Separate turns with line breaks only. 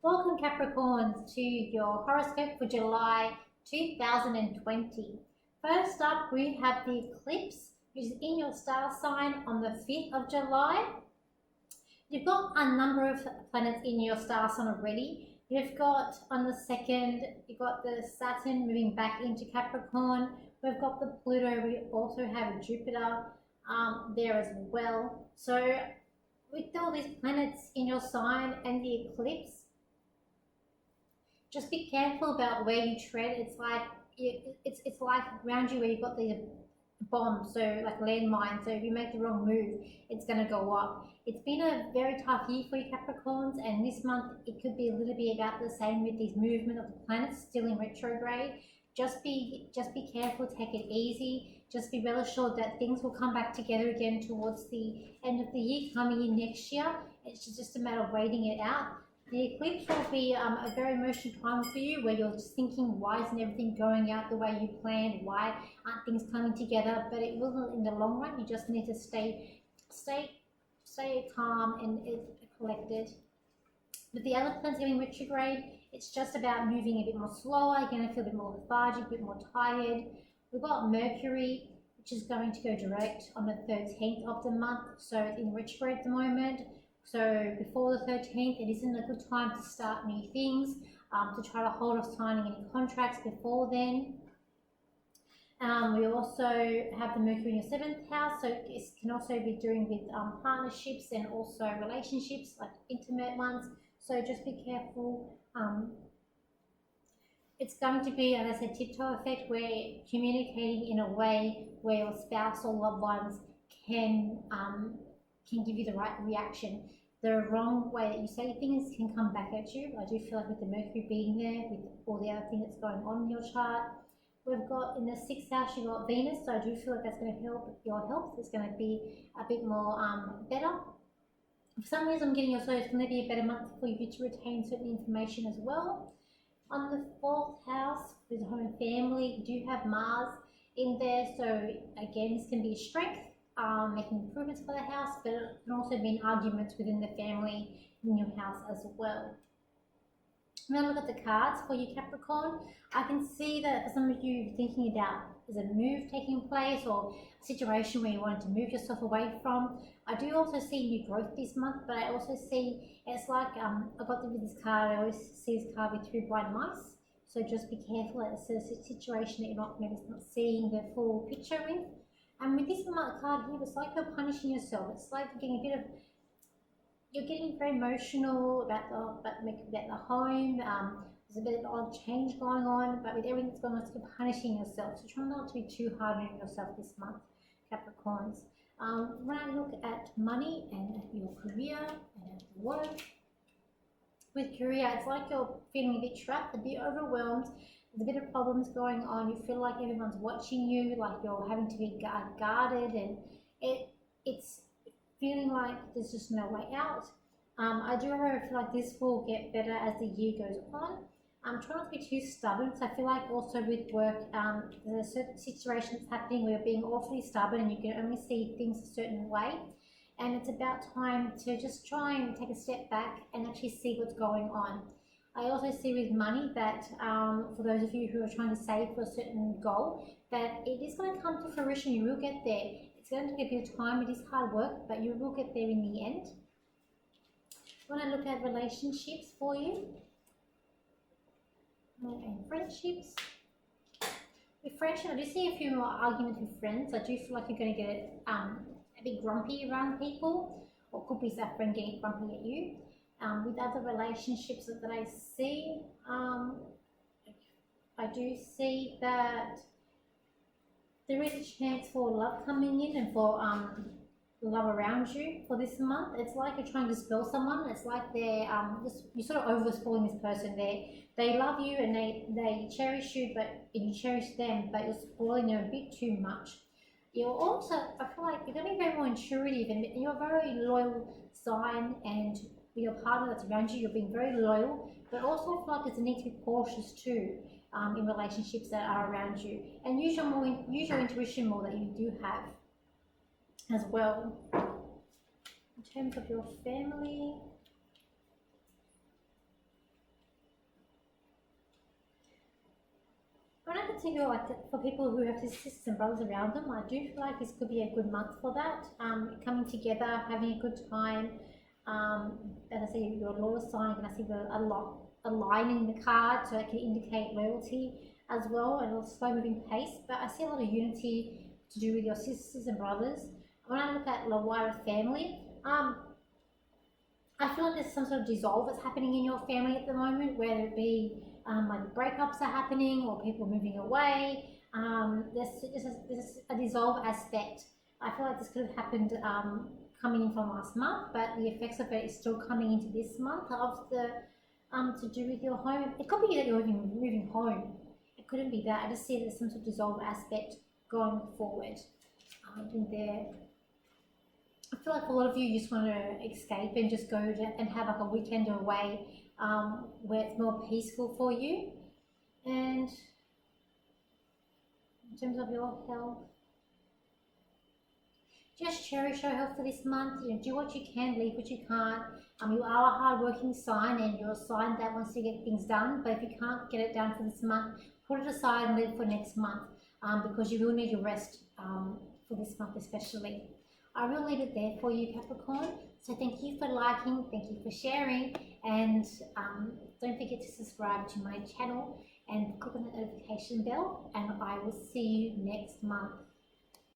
Welcome Capricorns to your horoscope for July 2020. First up, we have the eclipse, which is in your star sign on the 5th of July. You've got a number of planets in your star sign already. You've got on the 2nd, you've got the Saturn moving back into Capricorn. We've got the Pluto, we also have Jupiter there as well. So with all these planets in your sign and the eclipse, just be careful about where you tread. It's like around you where you've got these bombs, so like landmines. So if you make the wrong move, it's going to go up. It's been a very tough year for you Capricorns, and this month it could be a little bit about the same with these movement of the planets still in retrograde. Just be careful, take it easy. Just be well assured that things will come back together again towards the end of the year, coming in next year. It's just a matter of waiting it out. The eclipse will be a very emotional time for you, where you're just thinking, why isn't everything going out the way you planned? Why aren't things coming together? But it will in the long run. You just need to stay calm and collected. With the other planets going retrograde, it's just about moving a bit more slower. You're going to feel a bit more lethargic, a bit more tired. We've got Mercury, which is going to go direct on the 13th of the month. So it's in retrograde at the moment. So before the 13th, it isn't a good time to start new things, to try to hold off signing any contracts before then. We also have the Mercury in your 7th house, so it can also be doing with partnerships and also relationships, like intimate ones. So just be careful. It's going to be, as I said, tiptoe effect, where communicating in a way where your spouse or loved ones can give you the right reaction. The wrong way that you say things can come back at you. I do feel like with the Mercury being there, with all the other things that's going on in your chart. We've got in the 6th house, you've got Venus, so I do feel like that's going to help your health. It's going to be a bit more better. For some reason, I'm getting also it's going to be a better month for you to retain certain information as well. On the 4th house, with home and family, you do have Mars in there, so again, this can be a strength. Making improvements for the house, but it can also mean arguments within the family in your house as well. When I look at the cards for you Capricorn, I can see that for some of you thinking about is a move taking place or a situation where you wanted to move yourself away from. I do also see new growth this month, but I also see it's like I got with this card. I always see this card with 2 blind mice. So just be careful. It's a situation that you're not seeing the full picture with. And with this card here, it's like you're punishing yourself. It's like you're getting very emotional about the home. There's a bit of odd change going on, but with everything that's going on, it's like you're punishing yourself. So try not to be too hard on yourself this month, Capricorns. When I look at money and at your career and at work, with career, it's like you're feeling a bit trapped, a bit overwhelmed. There's a bit of problems going on. You feel like everyone's watching you, like you're having to be guarded, and it's feeling like there's just no way out. I do however feel like this will get better as the year goes on. Try not to be too stubborn, because I feel like also with work, there's a certain situation that's happening where you're being awfully stubborn and you can only see things a certain way. And it's about time to just try and take a step back and actually see what's going on. I also see with money that for those of you who are trying to save for a certain goal, that it is going to come to fruition. You will get there. It's going to take a bit of time. It is hard work, but you will get there in the end. When I look at relationships for you and friendships, with friendship, I do see a few more arguments with friends. I do feel like you're going to get a bit grumpy around people, or could be that friend getting grumpy at you. With other relationships that I see, I do see that there is a chance for love coming in and for love around you for this month. It's like you're trying to spell someone. It's like they're you're sort of over spoiling this person. They love you and they cherish you, and you cherish them, but you're spoiling them a bit too much. You're also, I feel like you're going to be very more intuitive, and you're a very loyal sign, and with your partner that's around you, you're being very loyal, but also I feel like there's a need to be cautious too in relationships that are around you, and use your intuition more that you do have as well. In terms of your family, to go like for people who have sisters and brothers around them. I do feel like this could be a good month for that. Coming together, having a good time. As I say, your loyal sign, and I see a line in the card, so it can indicate loyalty as well, and a slow moving pace. But I see a lot of unity to do with your sisters and brothers. When I look at the wider family, I feel like there's some sort of dissolve that's happening in your family at the moment, whether it be like breakups are happening or people moving away. There's a dissolve aspect. I feel like this could have happened coming in from last month, but the effects of it is still coming into this month of the to do with your home. It could be that you're moving home. It couldn't be that. I just see there's some sort of dissolve aspect going forward in there. I feel like a lot of you just want to escape and just go and have like a weekend away where it's more peaceful for you. And in terms of your health, just cherish your health for this month. You know, do what you can, leave what you can't. You are a hard-working sign, and you're a sign that wants to get things done. But if you can't get it done for this month, put it aside and leave it for next month, because you will need your rest for this month especially. I will leave it there for you, Capricorn. So thank you for liking, thank you for sharing, and don't forget to subscribe to my channel and click on the notification bell, and I will see you next month.